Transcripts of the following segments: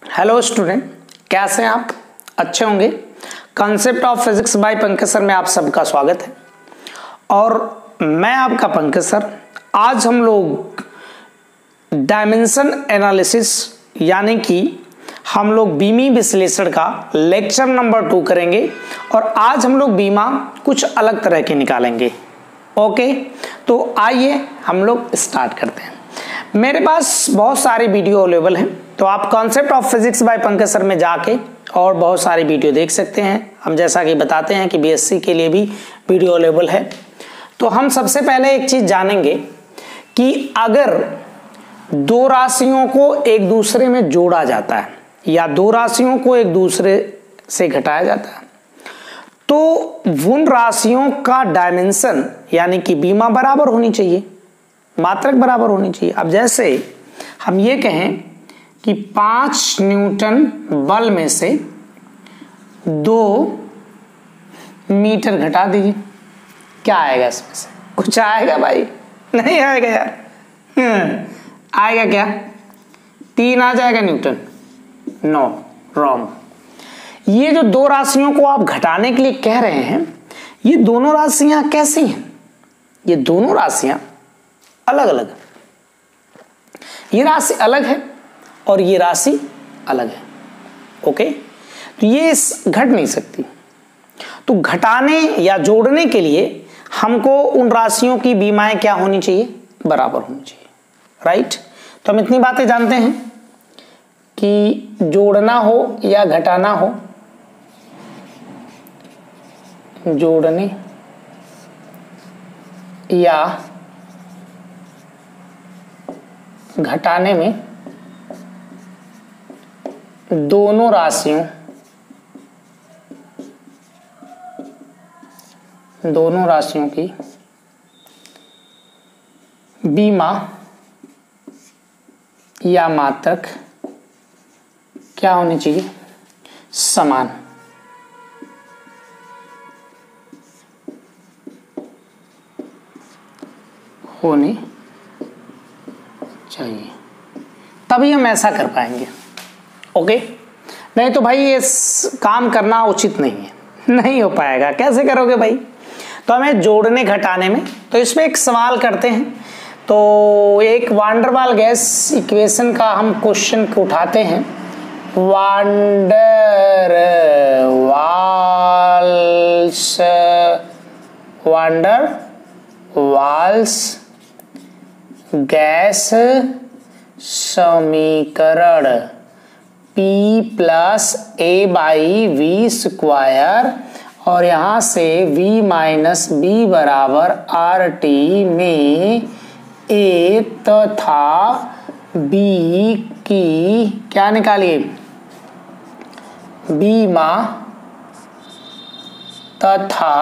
Hello student, कैसे हैं आप? अच्छे होंगे। Concept of physics bye Pankaj sir में आप सबका स्वागत है और मैं आपका पंकज सर। आज हम लोग डायमेंशन एनालिसिस यानी कि हम लोग बीमी विश्लेषण का लेक्चर नंबर 2 करेंगे और आज हम लोग बीमा कुछ अलग तरह के निकालेंगे। ओके, तो आइए हम लोग स्टार्ट करते हैं। मेरे पास बहुत सारे वीडियो अवेलेबल हैं, तो आप concept of physics bye Pankaj sir में जाके और बहुत सारी वीडियो देख सकते हैं। हम जैसा कि बताते हैं कि बीएससी के लिए भी वीडियो अवेलेबल है। तो हम सबसे पहले एक चीज जानेंगे कि अगर दो राशियों को एक दूसरे में जोड़ा जाता है या दो राशियों को एक दूसरे से घटाया जाता है तो उन राशियों का डायमेंशन यानी कि बीमा बराबर होनी चाहिए, मात्रक बराबर होनी चाहिए। अब जैसे हम ये कहें कि 5 न्यूटन बल में से 2 मीटर घटा दीजिए, क्या आएगा इसमें से? कुछ आएगा भाई? नहीं आएगा यार। आएगा क्या? 3 आ जाएगा न्यूटन? No, wrong. ये जो दो राशियों को आप घटाने के लिए कह रहे हैं, ये दोनों राशियां कैसी हैं? ये दोनों राशियां अलग अलग, ये राशि अलग है और ये राशि अलग है। ओके, तो ये घट नहीं सकती। तो घटाने या जोड़ने के लिए हमको उन राशियों की बीमाएं क्या होनी चाहिए? बराबर होनी चाहिए, राइट। तो हम इतनी बातें जानते हैं कि जोड़ना हो या घटाना हो, जोड़ने या घटाने में दोनों राशियों की बीमा या मात्रक क्या होनी चाहिए? समान। होनी चाहिए, तभी हम ऐसा कर पाएंगे। ओके, नहीं तो भाई ये काम करना उचित नहीं है, नहीं हो पाएगा। कैसे करोगे भाई? तो हमें जोड़ने घटाने में, तो इसमें एक सवाल करते हैं। तो एक van der Waal gas equation का हम क्वेश्चन उठाते हैं। वान डेर वाल्स गैस समीकरण P plus A by V square और यहां से V माइनस बी बराबर RT में A तथा B की क्या निकालिए? बीमा तथा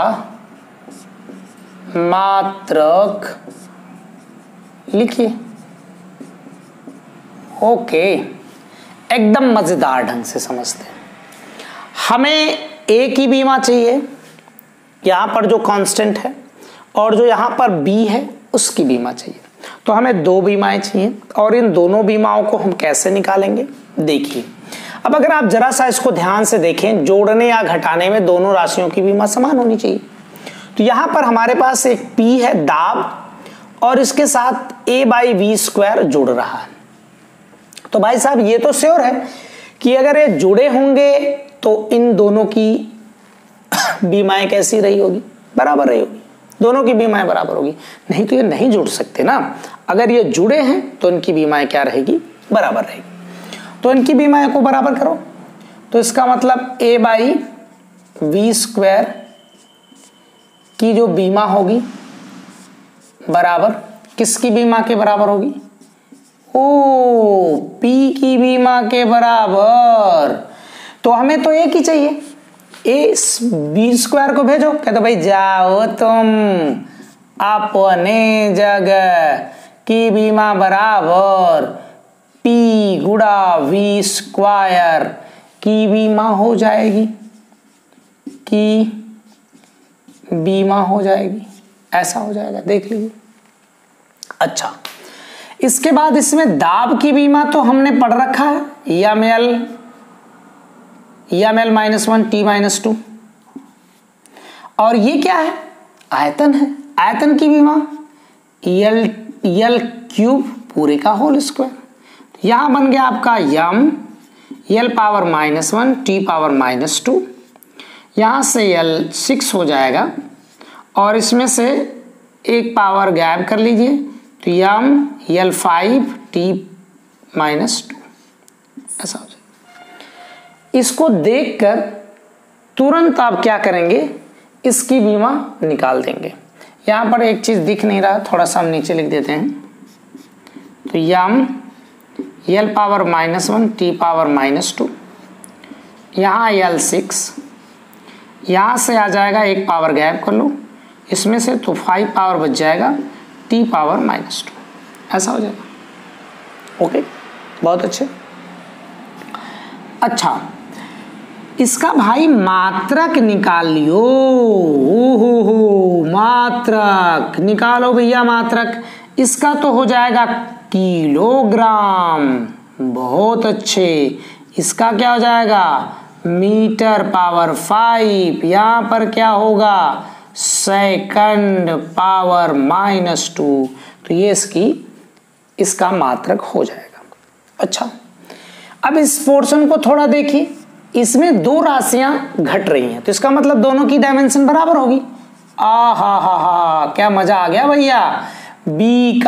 मात्रक लिखिए। ओके, एकदम मजेदार ढंग से समझते हैं। हमें A की बीमा चाहिए, यहां पर जो कांस्टेंट है, और जो यहां पर B है उसकी बीमा चाहिए। तो हमें 2 बीमाएं चाहिए और इन दोनों बीमाओं को हम कैसे निकालेंगे? देखिए, अब अगर आप जरा सा इसको ध्यान से देखें, जोड़ने या घटाने में दोनों राशियों की बीमा समान होनी चाहिए। तो यहां पर हमारे पास एक P है दाब और इसके साथ A बाई वी स्क्वायर जुड़ रहा है। तो भाई साहब ये तो श्योर है कि अगर ये जुड़े होंगे तो इन दोनों की बीमाएं कैसी रही होगी? बराबर रही होगी। दोनों की बीमाएं बराबर होगी, नहीं तो ये नहीं जुड़ सकते ना। अगर ये जुड़े हैं तो इनकी बीमाएं क्या रहेगी? बराबर रहेगी। तो इनकी बीमाएं को बराबर करो, तो इसका मतलब A बाई वी स्क्वायर की जो बीमा होगी बराबर किसकी बीमा के बराबर होगी? ओ, P की बीमा के बराबर। तो हमें तो एक ही चाहिए, A बी स्क्वायर को भेजो। कहते भाई जाओ तुम अपने जगह की बीमा बराबर P गुणा वी स्क्वायर की बीमा हो जाएगी, की बीमा हो जाएगी, ऐसा हो जाएगा। देख लीजिए। अच्छा, इसके बाद इसमें दाब की बीमा तो हमने पढ़ रखा है, EML -1 T-2। और ये क्या है? आयतन है। आयतन की बीमा L³ पूरे का होल स्क्वायर। यहां बन गया आपका यम L⁻⁻1 T⁻²। यहां से L6 हो जाएगा और इसमें से एक पावर गैप कर लीजिए तो यम L5 T-2 ऐसा हो जाएगा। इसको देखकर तुरंत आप क्या करेंगे, इसकी बीमा निकाल देंगे। यहां पर एक चीज दिख नहीं रहा, थोड़ा सा हम नीचे लिख देते हैं। तो यम L⁻⁻1 T⁻², यहाँ L6, यहाँ से आ जाएगा एक पावर गैप कर लो इसमें से तो 5 पावर बच जाएगा T⁻², ऐसा हो जाएगा। ओके, बहुत अच्छे। अच्छा, इसका भाई मात्रक निकाल लियो। हो मात्रक निकालो भैया, मात्रक इसका तो हो जाएगा किलोग्राम। बहुत अच्छे। इसका क्या हो जाएगा? Metre power 5। यहां पर क्या होगा? Second power -2। तो ये इसका मात्रक हो जाएगा। अच्छा, अब इस पोर्शन को थोड़ा देखिए, इसमें दो राशियां घट रही हैं तो इसका मतलब दोनों की डायमेंशन बराबर होगी। हा क्या मजा आ गया भैया। बी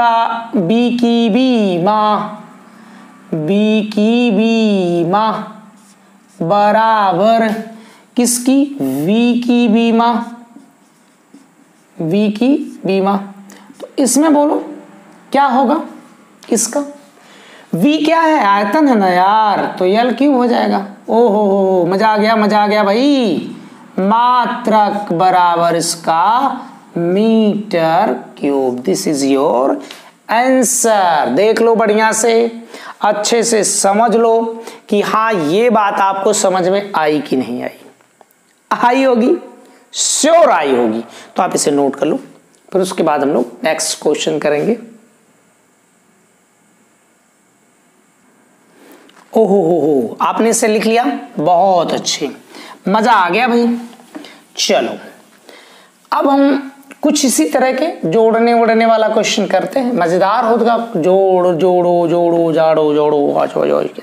की बीमा बराबर किसकी? वी की बीमा। तो इसमें बोलो क्या होगा इसका? V क्या है? आयतन है ना यार, तो L³ हो जाएगा। ओहो, मजा आ गया भाई। मात्रक बराबर इसका metre. This is your answer. देख लो बढ़िया से, अच्छे से समझ लो कि हाँ ये बात आपको समझ में आई कि नहीं आई। आई होगी, श्योर आई होगी। तो आप इसे नोट कर लो, फिर उसके बाद हम लोग नेक्स्ट क्वेश्चन करेंगे। ओहो, आपने इसे लिख लिया, बहुत अच्छे, मजा आ गया भाई। चलो अब हम कुछ इसी तरह के जोड़ने वोड़ने वाला क्वेश्चन करते हैं, मजेदार होगा। जोड़ो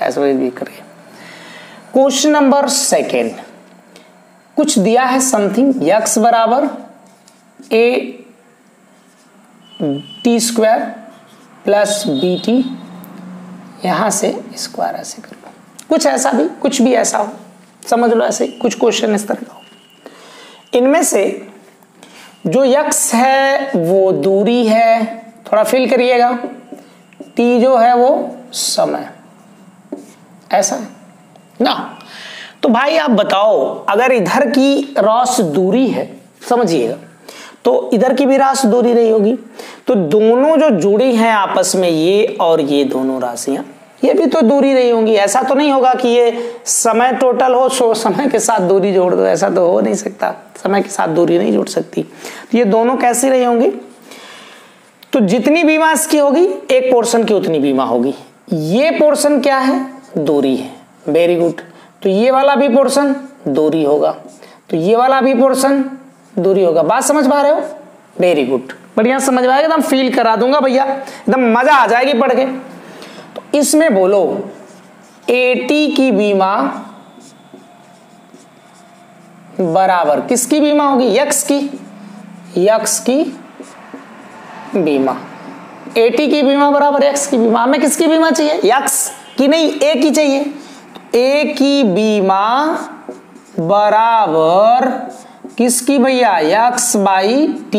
ऐसे भी करें। क्वेश्चन नंबर 2 कुछ दिया है समथिंग, x बराबर AT² प्लस BT, यहां से स्क्वायर ऐसे कर लो। कुछ ऐसा भी, कुछ भी ऐसा हो, समझ लो। ऐसे कुछ क्वेश्चन इस तरह का हो। इनमें से जो x है वो दूरी है, थोड़ा फील करिएगा। t जो है वो समय, ऐसा है ना। तो भाई आप बताओ, अगर इधर की राशि दूरी है, समझिएगा, तो इधर की भी राशि दूरी रही होगी। तो दोनों जो जुड़ी हैं आपस में, ये और ये दोनों राशियां, ये भी तो दूरी रही होंगी। ऐसा तो नहीं होगा कि ये समय टोटल हो सो समय के साथ दूरी जोड़ दो, ऐसा तो हो नहीं सकता। समय के साथ दूरी नहीं जोड़ सकती। तो ये दोनों कैसी रही होंगी? तो जितनी बीमा इसकी होगी, एक पोर्शन की उतनी बीमा होगी। ये पोर्शन क्या है? दूरी है। Very good. तो ये वाला भी पोर्शन दूरी होगा, तो ये वाला भी पोर्शन दूरी होगा। बात समझ पा रहे हो? वेरी गुड, बढ़िया समझ में आएगा। एकदम फील करा दूंगा भैया, एकदम मजा आ जाएगी पढ़ के। तो इसमें बोलो AT की बीमा बराबर किसकी बीमा होगी? x की बीमा। AT की बीमा बराबर x की बीमा। हमें किसकी बीमा चाहिए? x की नहीं, A की चाहिए। A की बीमा बराबर किसकी भैया? x/t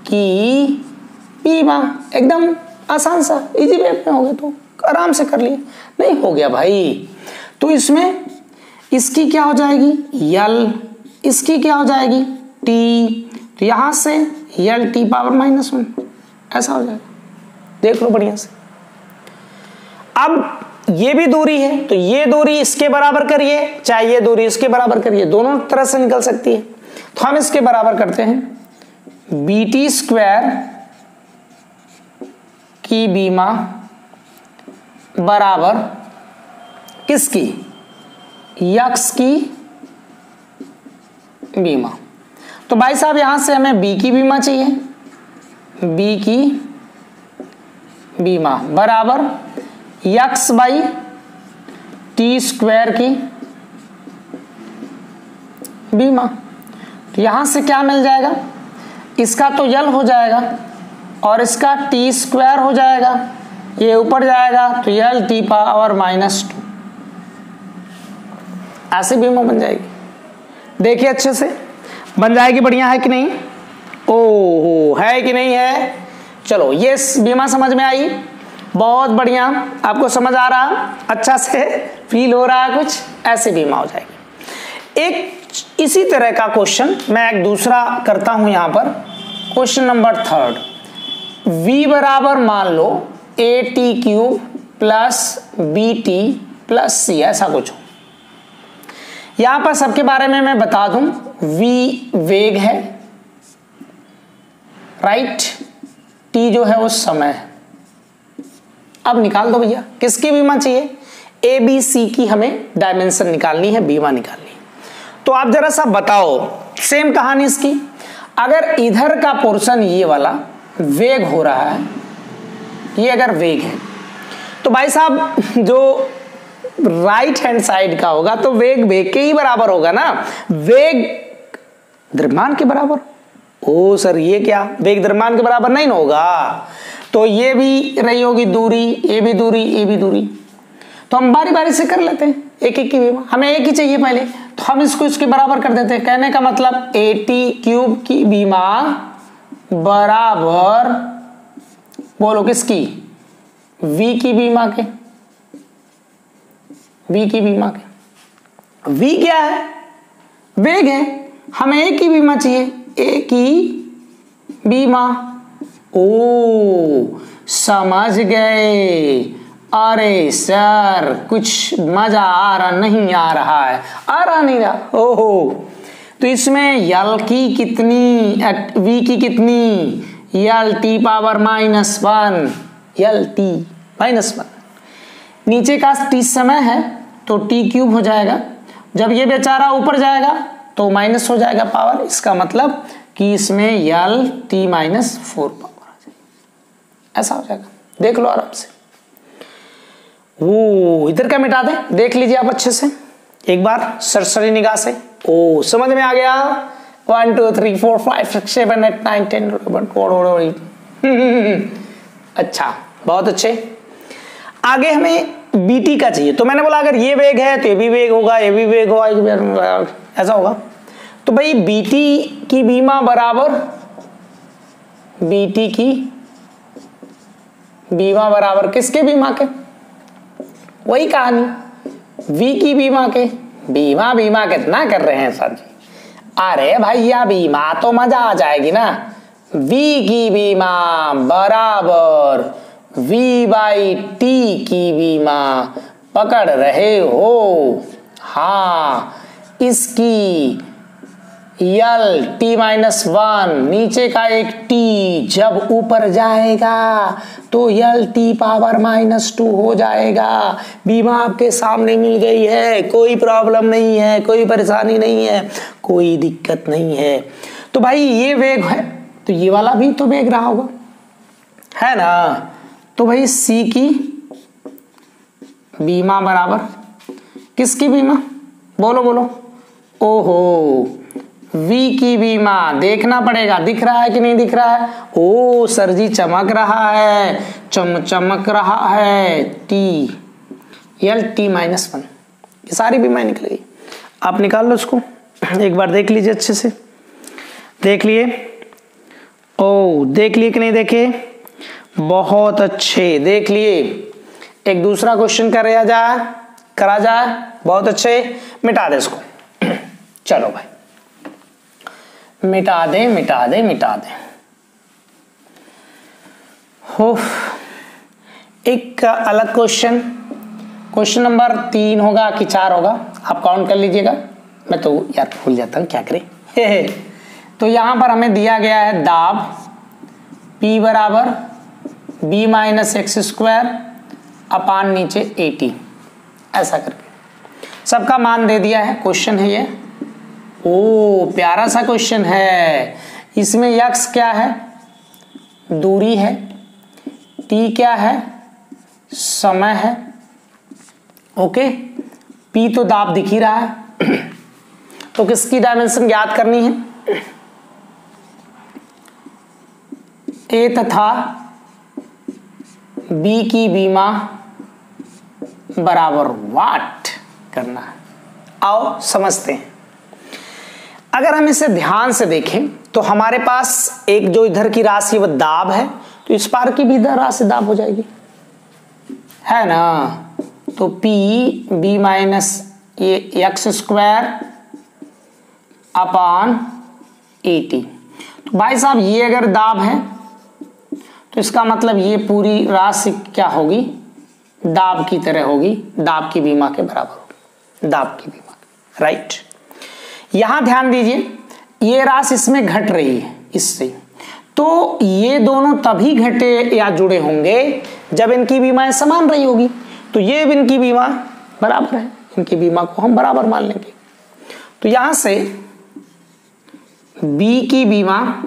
की बीमा। एकदम आसान सा, इजी वे में हो गया, तो आराम से कर लिए। नहीं हो गया भाई, तो इसमें इसकी क्या हो जाएगी? L, इसकी क्या हो जाएगी? T। तो यहां से L⁻⁻1 ऐसा हो जाएगा। देख लो बढ़िया से। अब ये भी दूरी है, तो ये दूरी इसके बराबर करिए, चाहे ये दूरी इसके बराबर करिए, दोनों तरह से निकल सकती है। तो हम इसके बराबर करते हैं BT² की बीमा बराबर किसकी, यक्स की बीमा। तो भाई साहब यहां से हमें बी की बीमा चाहिए, बी की बीमा बराबर यक्स बाई टी स्क्वायर की बीमा। तो यहां से क्या मिल जाएगा, इसका तो यल हो जाएगा और इसका टी स्क्वायर हो जाएगा, ये ऊपर जाएगा तो यल टी पावर -2, ऐसी बीमा बन जाएगी। देखिए अच्छे से बन जाएगी, बढ़िया है कि नहीं, ओहो है कि नहीं है। चलो ये बीमा समझ में आई, बहुत बढ़िया, आपको समझ आ रहा, अच्छा से फील हो रहा है कुछ, ऐसी बीमा हो जाएगी। एक इसी तरह का क्वेश्चन मैं एक दूसरा करता हूं यहां पर, क्वेश्चन नंबर 3, v बराबर मान लो AT³ plus BT plus C, ऐसा कुछ हो। यहां पर सबके बारे में मैं बता दूं, v वेग है, राइट, t जो है वो समय है। अब निकाल दो भैया, किसकी बीमा चाहिए, ABC की हमें डायमेंशन निकालनी है, बीमा निकालनी है। तो आप जरा सा बताओ, सेम कहानी इसकी, अगर इधर का पोर्शन ये वाला वेग हो रहा है, ये अगर वेग है तो भाई साहब जो राइट हैंड साइड का होगा तो वेग वेग के ही बराबर होगा ना, वेग द्रव्यमान के बराबर। ओ सर ये क्या, वेग द्रव्यमान के बराबर नहीं ना होगा, तो ये भी रही होगी दूरी, ये भी दूरी, ये भी दूरी। तो हम बारी बारी से कर लेते हैं, एक एक की बीमा, हमें एक ही चाहिए पहले, तो हम इसको इसके बराबर कर देते हैं। कहने का मतलब AT³ की बीमा बराबर, बोलो किसकी, V की बीमा के, V की बीमा के। V क्या है, वेग है, हमें A की बीमा चाहिए, A की बीमा। ओ समझ गए, अरे सर कुछ मजा आ रहा नहीं आ रहा है, आ रहा नहीं रहा, ओहो। तो इसमें यल की कितनी, V की कितनी, यल टी पावर -1, यल टी -1, नीचे का टी समय है तो T³ हो जाएगा, जब ये बेचारा ऊपर जाएगा तो माइनस हो जाएगा पावर, इसका मतलब कि इसमें यल टी -4 पावर आ जाएगी, ऐसा हो जाएगा। देख लो आराम से, वो इधर का मिटा दे, देख लीजिए आप अच्छे से एक बार सरसरी निगाह से। ओ समझ में आ गया, 1 2 3 4 5 6 7 8 9 10 11 अच्छा, बहुत अच्छे। आगे हमें BT का चाहिए, तो मैंने बोला अगर ये वेग है तो ये भी वेग होगा, ये भी वेग होगा, ऐसा होगा। तो भाई BT की बीमा बराबर, BT की बीमा बराबर किसके बीमा के, वही कहानी, V की बीमा के। बीमा कितना कर रहे हैं सर जी, अरे भैया बीमा तो मजा आ जाएगी ना। V की बीमा बराबर V बाई T की बीमा, पकड़ रहे हो, हाँ, इसकी यल T-1, नीचे का एक T जब ऊपर जाएगा तो यल T पावर -2 हो जाएगा। बीमा आपके सामने मिल गई है, कोई प्रॉब्लम नहीं है, कोई परेशानी नहीं है, कोई दिक्कत नहीं है। तो भाई ये वेग है तो ये वाला भी तो वेग रहा होगा, है ना। तो भाई C की बीमा बराबर किसकी बीमा, बोलो बोलो, ओहो, V की बीमा, देखना पड़ेगा, दिख रहा है कि नहीं दिख रहा है, ओ सर जी चमक रहा है, चमक रहा है, T यल T-1, ये सारी बीमा निकल गई। आप निकाल लो इसको, एक बार देख लीजिए अच्छे से, देख लिए, ओ देख लिए कि नहीं देखे, बहुत अच्छे देख लिए। एक दूसरा क्वेश्चन करा जाए, बहुत अच्छे, मिटा दे इसको चलो भाई, मिटा दे हो। एक अलग क्वेश्चन नंबर 3 होगा कि 4 होगा, आप काउंट कर लीजिएगा, मैं तो यार भूल जाता हूँ, क्या करें। तो यहां पर हमें दिया गया है दाब P बराबर b minus x square upon नीचे 80, ऐसा करके सबका मान दे दिया है। क्वेश्चन है ये, ओ प्यारा सा क्वेश्चन है। इसमें x क्या है, दूरी है, t क्या है, समय है, ओके, p तो दाब दिख ही रहा है। तो किसकी डायमेंशन ज्ञात करनी है, a तथा b की बीमा बराबर वाट करना है। आओ समझते हैं। अगर हम इसे ध्यान से देखें तो हमारे पास एक जो इधर की राशि वह दाब है, तो इस पार की भी इधर राशि दाब हो जाएगी, है ना। तो p b माइनस ये एक्स स्क्वायर अपान 80। तो भाई साहब ये अगर दाब है तो इसका मतलब ये पूरी राशि क्या होगी, दाब की तरह होगी, दाब की बीमा के बराबर होगी, दाब की बीमा, राइट। यहां ध्यान दीजिए, ये राशि इसमें घट रही है इससे, तो ये दोनों तभी घटे या जुड़े होंगे जब इनकी बीमाएं समान रही होगी। तो ये इनकी बीमा बराबर है, इनकी बीमा को हम बराबर मान लेंगे। तो यहां से b की बीमा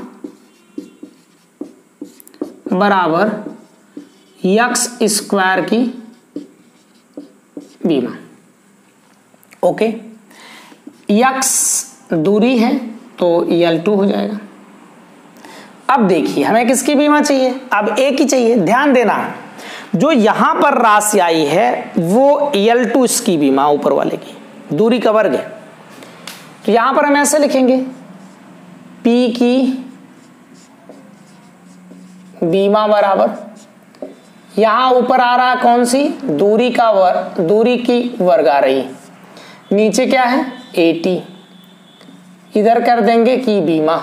बराबर एक्स स्क्वायर की बीमा, ओके। x दूरी है तो L2 हो जाएगा। अब देखिए हमें किसकी बीमा चाहिए, अब एक ही चाहिए। ध्यान देना, जो यहां पर राशि आई है वो L2 इसकी बीमा, ऊपर वाले की दूरी का वर्ग है। तो यहां पर हम ऐसे लिखेंगे, P की बीमा बराबर, यहां ऊपर आ रहा कौन सी, दूरी का वर्ग, दूरी की वर्ग आ रही, नीचे क्या है 80, इधर कर देंगे की बीमा,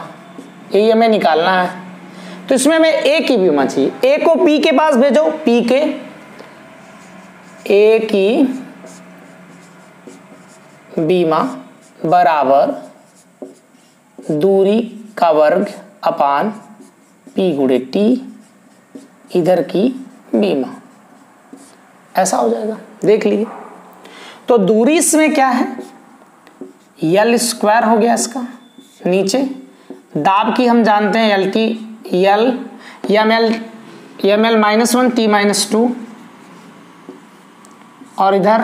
यही हमें निकालना है। तो इसमें हमें a की बीमा चाहिए, a को p के पास भेजो, p के a की बीमा बराबर दूरी का वर्ग अपान p गुणे t, इधर की बीमा, ऐसा हो जाएगा। देख लीजिए, तो दूरी इसमें क्या है, L स्क्वायर हो गया इसका, नीचे दाब की हम जानते हैं L की, L ml minus 1 t minus 2, और इधर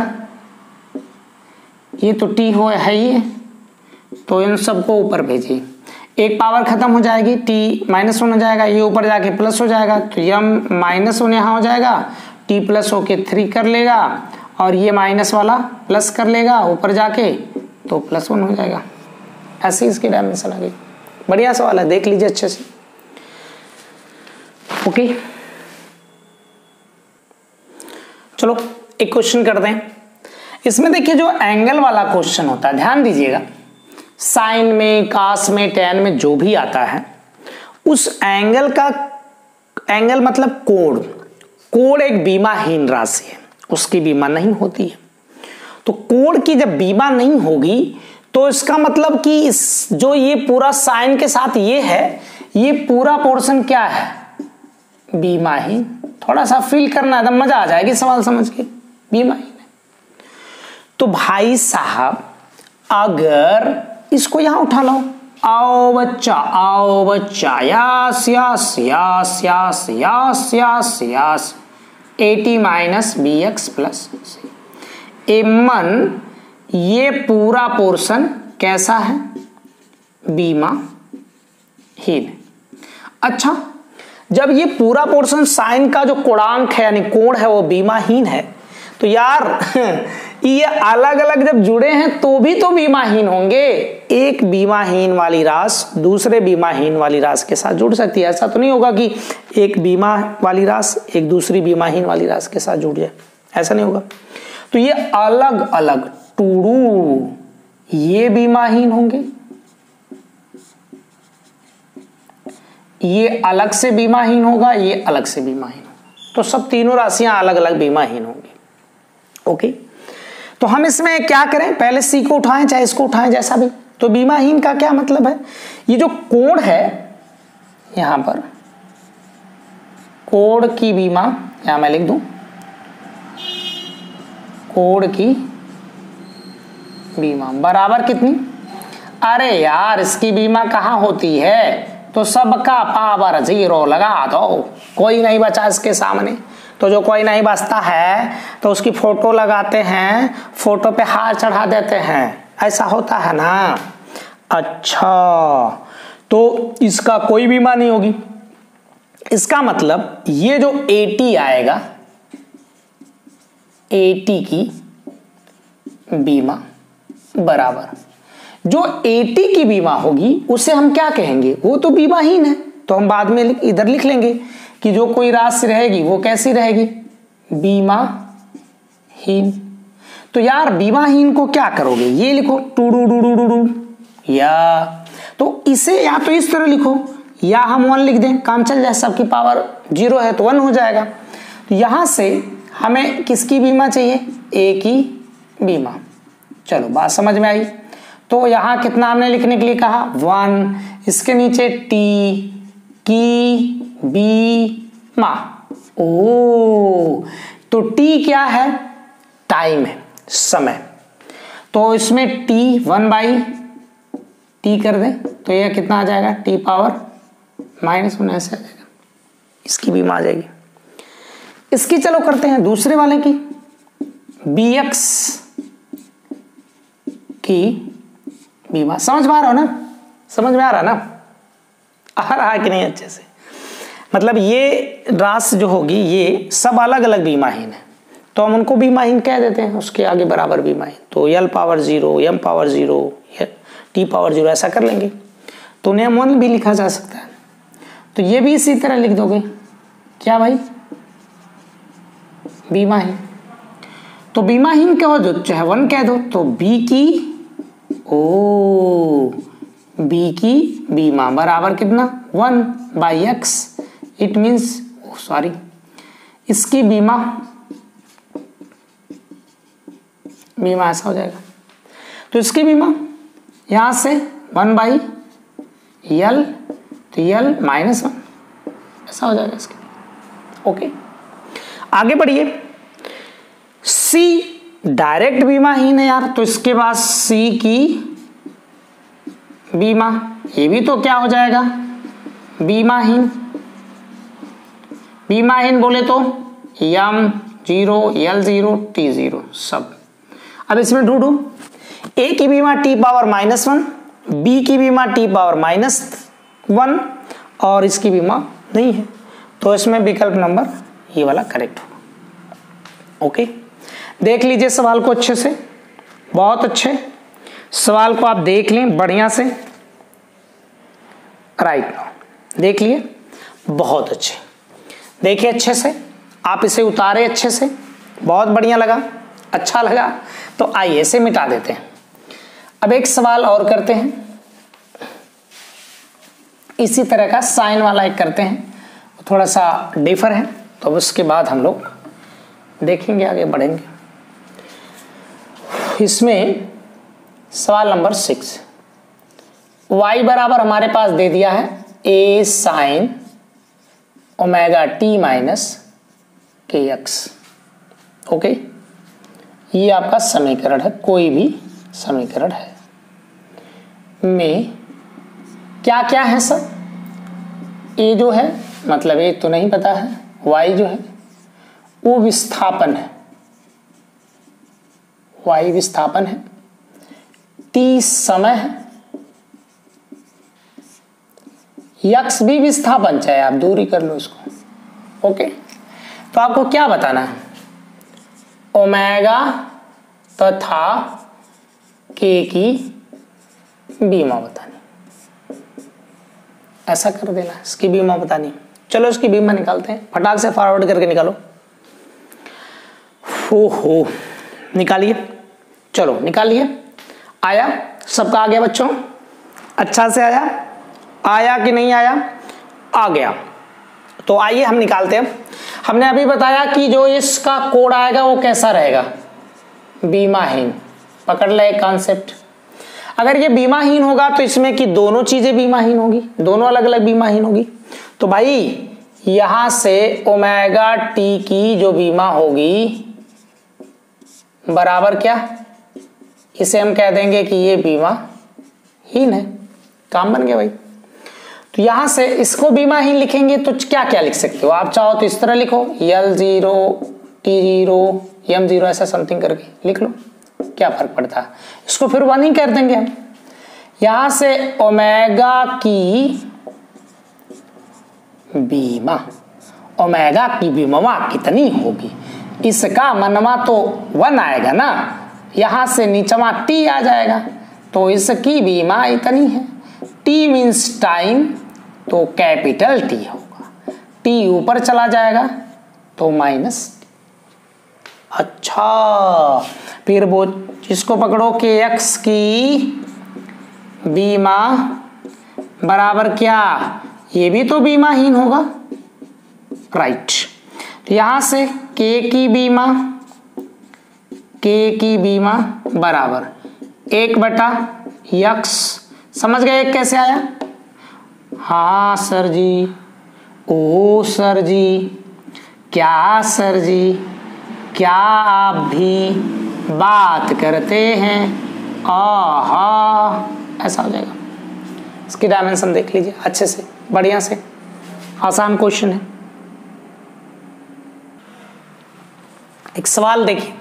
ये तो t हो है ही, तो इन सबको ऊपर भेजिए, एक पावर खत्म हो जाएगी, t माइनस 1 हो जाएगा, ये ऊपर जाके प्लस हो जाएगा, तो m माइनस 1 यहाँ हो जाएगा, t प्लस होके 3 कर लेगा, और ये माइनस वाला प्लस कर लेगा ऊपर जाके, तो प्लस 1 हो जाएगा। ऐसे इसकी डायमेंशन आ गई। बढ़िया सवाल है, देख लीजिए अच्छे से, ओके। चलो एक क्वेश्चन करते हैं। इसमें देखिए जो एंगल वाला क्वेश्चन होता है, ध्यान दीजिएगा, साइन में, कास में, टैन में जो भी आता है, उस एंगल का, एंगल मतलब कोण, कोण एक बीमाहीन राशि है, उसकी बीमा नहीं होती है। तो कोण की जब बीमा नहीं होगी तो इसका मतलब कि इस जो ये पूरा साइन के साथ ये है, ये पूरा पोर्शन क्या है, बीमाहीन। थोड़ा सा फील करना है, मजा आ जाएगी सवाल समझ के, बीमाहीन है। तो भाई साहब अगर इसको यहां उठा लो, आओ बच्चा, यास यास यास यास यास यास यास 80 माइनस बी एक्स प्लस सी, एमन ये पूरा पोर्शन कैसा है, बीमाहीन। अच्छा, जब ये पूरा पोर्शन साइन का जो कोणांक है यानी कोण है वो बीमाहीन है, तो यार ये अलग अलग जब जुड़े हैं तो भी तो बीमाहीन होंगे। एक बीमाहीन वाली राशि दूसरे बीमाहीन वाली राशि के साथ जुड़ सकती है। ऐसा तो नहीं होगा कि एक बीमा वाली राशि एक दूसरी बीमाहीन वाली राशि के साथ जुड़ जाए, ऐसा नहीं होगा। तो ये अलग अलग टूडू, ये बीमाहीन होंगे, ये अलग से बीमाहीन होगा, ये अलग से बीमाहीन होगा। तो सब तीनों राशियां अलग अलग बीमाहीन होंगी, ओके। तो हम इसमें क्या करें, पहले सी को उठाएं चाहे इसको उठाएं, जैसा भी। तो बीमाहीन का क्या मतलब है, ये जो कोण है, यहां पर कोड की बीमा, यहां मैं लिख दूं कोड की बीमा बराबर कितनी, अरे यार इसकी बीमा कहाँ होती है, तो सबका पावर 0 लगा दो, कोई नहीं बचा इसके सामने। तो जो कोई नहीं बचता है तो उसकी फोटो लगाते हैं, फोटो पे हार चढ़ा देते हैं, ऐसा होता है ना। अच्छा, तो इसका कोई बीमा नहीं होगी, इसका मतलब ये जो 80 आएगा, 80 की बीमा बराबर जो 80 की बीमा होगी उसे हम क्या कहेंगे, वो तो बीमाहीन है, तो हम बाद में इधर लिख लेंगे कि जो कोई राशि रहेगी वो कैसी रहेगी, बीमाहीन। तो यार बीमाहीन को क्या करोगे, ये लिखो to do do do do do, या तो इसे या तो इस तरह लिखो या हम 1 लिख दें, काम चल जाए, सबकी पावर 0 है तो 1 हो जाएगा। तो यहां से हमें किसकी बीमा चाहिए, ए की बीमा। चलो बात समझ में आई। तो यहां कितना हमने लिखने के लिए कहा 1, इसके नीचे टी की बीमा। ओ तो टी क्या है, टाइम है, समय, तो इसमें टी 1/t कर दें तो यह कितना आ जाएगा, टी पावर -1 ऐसे आ जाएगा, इसकी बीमा आ जाएगी। इसकी चलो करते हैं दूसरे वाले की, bx की बीमा। समझ में आ रहा हो ना, समझ में आ रहा ना, आ रहा है कि नहीं अच्छे से। मतलब ये राशि जो होगी ये सब अलग अलग बीमाहीन है, तो हम उनको बीमाहीन कह देते हैं, उसके आगे बराबर बीमाहीन, तो l power 0, m power 0, t power 0 ऐसा कर लेंगे। तो उन्हें 1 भी लिखा जा सकता है, तो ये भी इसी तरह लिख दोगे, क्या भाई, बीमाहीन। तो बीमाहीन कहो जो चाहे 1 कह दो, तो b की बीमा बराबर कितना, 1/x, इट मीन्स सॉरी इसकी बीमा ऐसा हो जाएगा। तो इसकी बीमा यहां से 1/l, तो l -1 ऐसा हो जाएगा इसकी। ओके, आगे बढ़िए। C डायरेक्ट बीमाहीन है यार, तो इसके बाद C की बीमा, ये भी तो क्या हो जाएगा, बीमाहीन। बीमाहीन बोले तो m 0, l 0, t 0 सब। अब इसमें ढूंढू, A की बीमा t पावर -1, B की बीमा t पावर -1 और इसकी बीमा नहीं है, तो इसमें विकल्प नंबर ये वाला करेक्ट होगा। ओके, देख लीजिए सवाल को अच्छे से, बहुत अच्छे सवाल को आप देख लें बढ़िया से, राइट नाउ देख लिए, बहुत अच्छे, देखिए अच्छे से, आप इसे उतारे अच्छे से, बहुत बढ़िया लगा, अच्छा लगा, तो आइए इसे मिटा देते हैं। अब एक सवाल और करते हैं, इसी तरह का साइन वाला एक करते हैं, थोड़ा सा डिफर है, तो उसके बाद हम लोग देखेंगे, आगे बढ़ेंगे। इसमें सवाल नंबर 6, y बराबर हमारे पास दे दिया है a sin ωt - kx। Okay, ये आपका समीकरण है, कोई भी समीकरण है, में क्या क्या है सर, a जो है मतलब a तो नहीं पता है, y जो है वो विस्थापन है, y विस्थापन है, t समय है, x भी विस्थापन, चाहे आप दूरी कर लो इसको। ओके, तो आपको क्या बताना है, ओमेगा तथा k की बीमा बतानी, ऐसा कर देना, इसकी बीमा बतानी। चलो इसकी बीमा निकालते हैं, फटाक से फॉरवर्ड करके निकालो। हो निकालिए, चलो निकालिए। आया, सबका आ गया बच्चों, अच्छा से आया कि नहीं आया, आ गया। तो आइए हम निकालते हैं। हमने अभी बताया कि जो इसका कोड आएगा वो कैसा रहेगा, बीमाहीन। पकड़ ले कॉन्सेप्ट, अगर ये बीमाहीन होगा तो इसमें की दोनों चीजें बीमाहीन होगी, दोनों अलग अलग बीमाहीन होगी। तो भाई यहां से ओमेगा टी की जो बीमा होगी बराबर क्या, इसे हम कह देंगे कि ये बीमाहीन है। काम बन गया भाई। तो यहां से इसको बीमाहीन लिखेंगे तो क्या क्या लिख सकते हो आप, चाहो तो इस तरह लिखो L0 T0 M0 ऐसा समथिंग करके लिख लो, क्या फर्क पड़ता है। इसको फिर 1 ही कर देंगे हम। यहां से ओमेगा की बीमा, ओमेगा की बीमा कितनी होगी, इसका मनवा तो 1 आएगा ना, यहां से नीचवा टी आ जाएगा, तो इसकी बीमा इतनी है। टी मीन्स टाइम, तो कैपिटल टी होगा, टी ऊपर चला जाएगा तो माइनस। अच्छा, फिर वो इसको पकड़ो कि एक्स की बीमा बराबर क्या, ये भी तो बीमाहीन होगा, राइट। तो यहां से के की बीमा बराबर 1/x, समझ गए एक कैसे आया। हाँ सर जी, ओ सर जी, क्या सर जी, क्या आप भी बात करते हैं, आहा, ऐसा हो जाएगा। इसकी डायमेंशन देख लीजिए अच्छे से, बढ़िया से, आसान क्वेश्चन है। एक सवाल देखिए,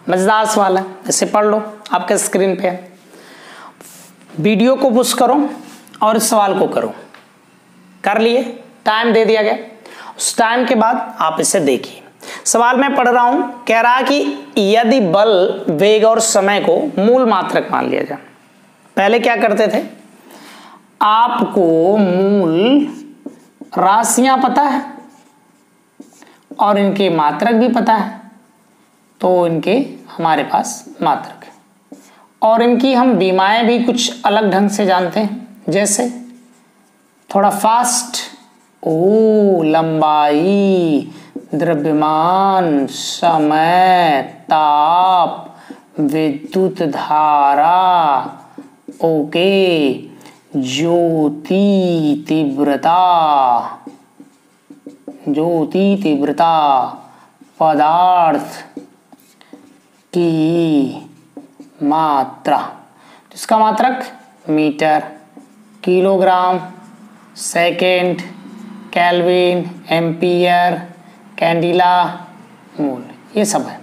मजेदार सवाल है, इसे पढ़ लो, आपके स्क्रीन पे है। वीडियो को पुश करो और इस सवाल को करो, कर लिए, टाइम दे दिया गया, उस टाइम के बाद आप इसे देखिए। सवाल मैं पढ़ रहा हूं, कह रहा कि यदि बल, वेग और समय को मूल मात्रक मान लिया जाए। पहले क्या करते थे, आपको मूल राशियां पता है और इनके मात्रक भी पता है, तो इनके हमारे पास मात्रक है, और इनकी हम बीमाएं भी कुछ अलग ढंग से जानते हैं, जैसे थोड़ा फास्ट, ओ लंबाई, द्रव्यमान, समय, ताप, विद्युत धारा, ओके, ज्योति तीव्रता, पदार्थ की मात्रा, इसका मात्रक metre, kilogram, second, kelvin, ampere, candela, मूल, ये सब है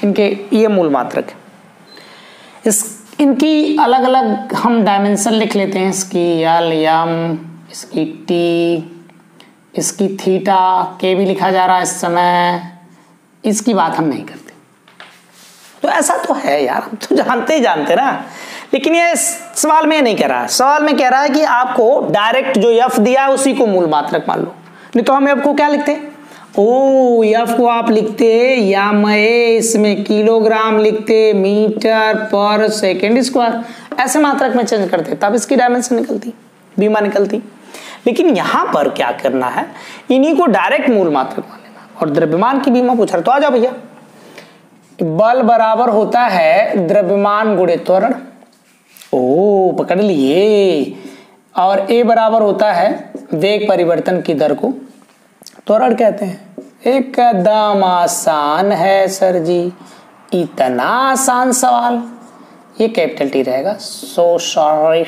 इनके, ये मूल मात्रक है। इनकी अलग अलग हम डायमेंशन लिख लेते हैं, इसकी L, M, इसकी T, इसकी थीटा, के भी लिखा जा रहा है इस समय, इसकी बात हम नहीं करते। तो ऐसा तो है यार, हम तो जानते ही जानते ना, लेकिन ये सवाल में नहीं कह रहा है। सवाल में कह रहा है कि आपको डायरेक्ट जो F दिया है उसी को मूल मात्रक मान लो, नहीं तो हम F को क्या लिखते, ओ F को आप लिखते या मैं इसमें किलोग्राम लिखते, मीटर पर सेकेंड स्क्वायर, ऐसे मात्रक में चेंज करते, तब इसकी डायमेंशन निकलती, बीमा निकलती। लेकिन यहां पर क्या करना है, इन्हीं को डायरेक्ट मूल मात्रक मान लेना, और द्रव्यमान की बीमा पूछ रहा, तो आ जाओ भैया। बल बराबर होता है द्रव्यमान गुणे त्वरण, ओ पकड़ लिए, और ए बराबर होता है वेग परिवर्तन की दर को त्वरण कहते हैं। एकदम आसान है सर जी, इतना आसान सवाल, ये कैपिटल टी रहेगा, सो सॉरी।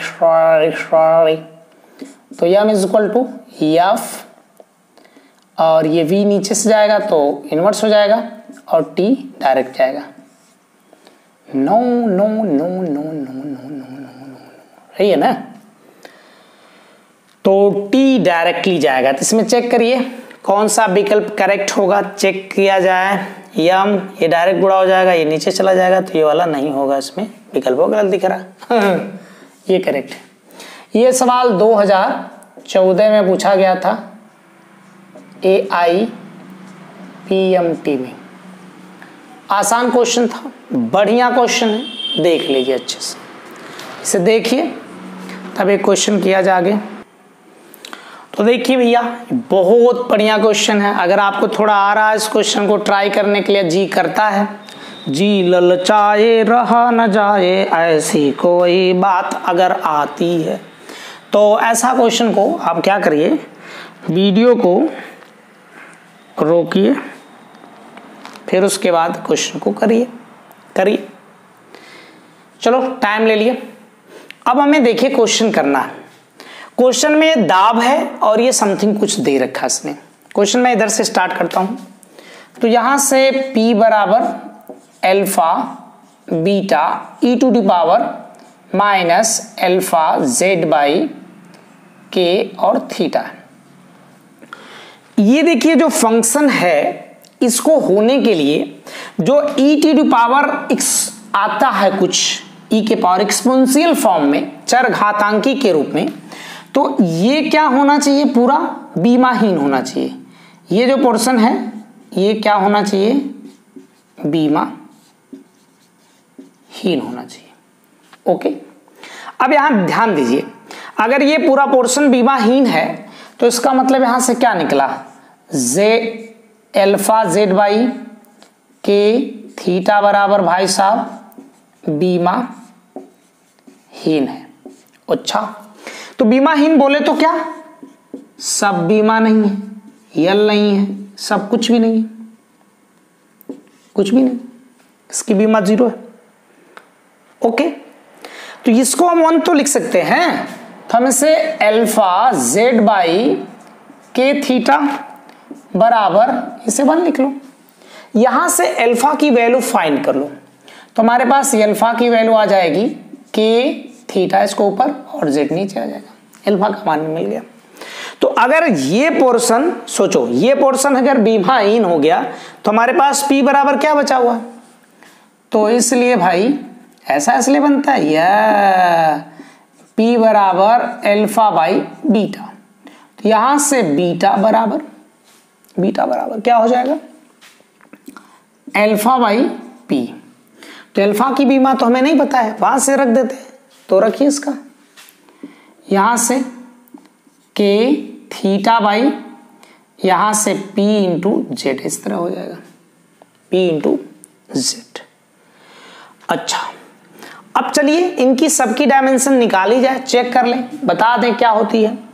तो यम इज इक्वल टू एफ, और ये v नीचे से जाएगा तो इनवर्स हो जाएगा, और t डायरेक्ट जाएगा। No no no no no no no no, सही है ना। तो t डायरेक्टली जाएगा, तो इसमें चेक करिए कौन सा विकल्प करेक्ट होगा, चेक किया जाए। यम, ये डायरेक्ट गुणा हो जाएगा, ये नीचे चला जाएगा, तो ये वाला नहीं होगा, इसमें विकल्प गलत दिख रहा ये करेक्ट है। ये सवाल 2014 में पूछा गया था AIPMT में, आसान क्वेश्चन था, बढ़िया क्वेश्चन है, देख लीजिए अच्छे से, इसे देखिए तब एक क्वेश्चन किया जाए। तो देखिए भैया, बहुत बढ़िया क्वेश्चन है, अगर आपको थोड़ा आ रहा है इस क्वेश्चन को ट्राई करने के लिए, जी करता है, जी ललचाए रहा न जाए ऐसी कोई बात अगर आती है, तो ऐसा क्वेश्चन को आप क्या करिए, वीडियो को रोकिए, फिर उसके बाद क्वेश्चन को करिए। चलो टाइम ले लिए। अब हमें देखिए क्वेश्चन करना है। क्वेश्चन में दाब है और ये समथिंग कुछ दे रखा है इसने। क्वेश्चन में इधर से स्टार्ट करता हूं। तो यहां से P बराबर alpha beta e to the power minus alpha z by K और थीटा। ये देखिए जो फंक्शन है इसको होने के लिए जो e to the power x आता है कुछ e के पावर एक्सपोनेंशियल फॉर्म में, चर घातांकी के रूप में, तो ये क्या होना चाहिए, पूरा बीमाहीन होना चाहिए। ये जो पोर्शन है ये क्या होना चाहिए, बीमाहीन होना चाहिए। ओके, अब यहां ध्यान दीजिए, अगर ये पूरा पोर्शन बीमाहीन है तो इसका मतलब यहां से क्या निकला, अल्फा z बाई के थीटा बराबर भाई साहब बीमाहीन है। अच्छा, तो बीमाहीन बोले तो क्या, सब बीमा नहीं है, यल नहीं है, सब कुछ भी नहीं है, कुछ भी नहीं, इसकी बीमा 0 है। ओके, तो इसको हम 1 तो लिख सकते हैं, तो हम इसे अल्फा z बाई के थीटा बराबर इसे 1 लिख लो। यहां से अल्फा की वैल्यू फाइंड कर लो, तो हमारे पास अल्फा की वैल्यू आ जाएगी के थीटा, इसको ऊपर और z नीचे आ जाएगा, अल्फा का मान मिल गया। तो अगर ये पोर्शन सोचो, ये पोर्शन अगर बीमाहीन हो गया तो हमारे पास P बराबर क्या बचा हुआ, तो इसलिए भाई ऐसा इसलिए बनता है या P बराबर अल्फा बाई बीटा। तो यहां से बीटा बराबर क्या हो जाएगा, अल्फा बाई P। तो अल्फा की बीमा तो हमें नहीं पता है, वहां से रख देते हैं, तो रखिए इसका, यहां से के थीटा बाई यहां से P इंटू जेड, इस तरह हो जाएगा P इंटू जेड। अच्छा, अब चलिए इनकी सबकी डायमेंशन निकाली जाए, चेक कर लें, बता दें क्या होती है।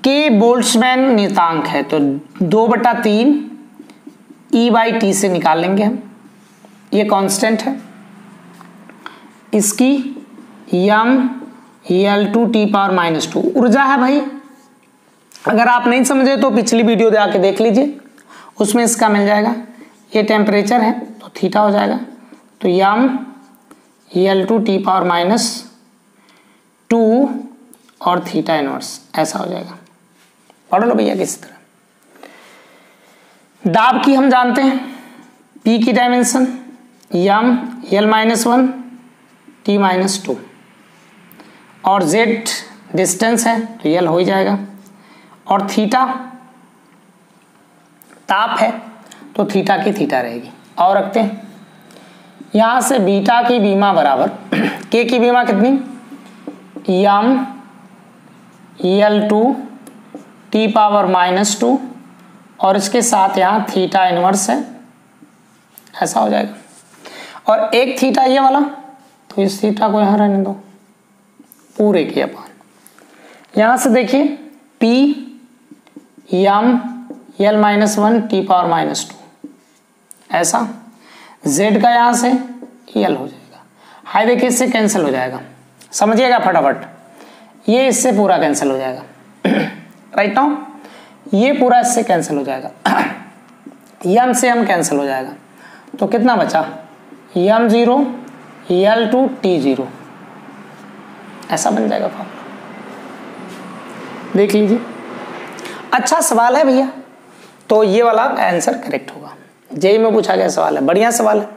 के बोल्ट्जमैन नियतांक है तो 2/3 E बाई टी से निकाल लेंगे हम, ये कांस्टेंट है। इसकी L2T⁻⁻2 ऊर्जा है भाई। अगर आप नहीं समझे तो पिछली वीडियो जाके देख लीजिए, उसमें इसका मिल जाएगा। ये टेम्परेचर है तो थीटा हो जाएगा, तो L2T⁻2 और थीटा इनवर्स ऐसा हो जाएगा। पढ़ लो भैया किस तरह। दाब की हम जानते हैं, P की डायमेंशन L-1 T-2 और Z डिस्टेंस है तो L हो ही जाएगा, और थीटा ताप है तो थीटा की थीटा रहेगी। और रखते हैं यहां से बीटा की बीमा बराबर के की बीमा कितनी, L2T⁻2 और इसके साथ यहाँ थीटा इनवर्स है, ऐसा हो जाएगा। और एक थीटा ये वाला, तो इस थीटा को यहाँ रहने दो, पूरे की अपान यहाँ से देखिए P L-1 T⁻2 ऐसा, Z का यहाँ से L हो जाएगा। हाई देखिए इससे कैंसिल हो जाएगा, समझिएगा फटाफट, ये इससे पूरा कैंसिल हो जाएगा राइट नाउ, ये पूरा इससे कैंसिल हो जाएगा, M से M कैंसिल हो जाएगा, तो कितना बचा, M0 L2 T0 ऐसा बन जाएगा फॉर्मूला। देख लीजिए, अच्छा सवाल है भैया, तो ये वाला आंसर करेक्ट होगा। जेई में पूछा गया सवाल है, बढ़िया सवाल है।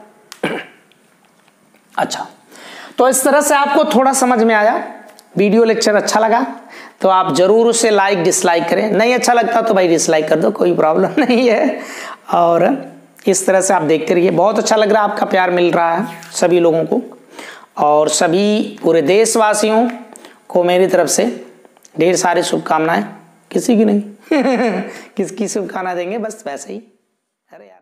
अच्छा, तो इस तरह से आपको थोड़ा समझ में आया। वीडियो लेक्चर अच्छा लगा तो आप जरूर उसे लाइक डिसलाइक करें, नहीं अच्छा लगता तो भाई डिसलाइक कर दो, कोई प्रॉब्लम नहीं है। और इस तरह से आप देखते रहिए, बहुत अच्छा लग रहा है, आपका प्यार मिल रहा है सभी लोगों को, और सभी पूरे देशवासियों को मेरी तरफ से ढेर सारी शुभकामनाएं। किसी की नहीं किसकी शुभकामना देंगे, बस वैसे ही। अरे यार।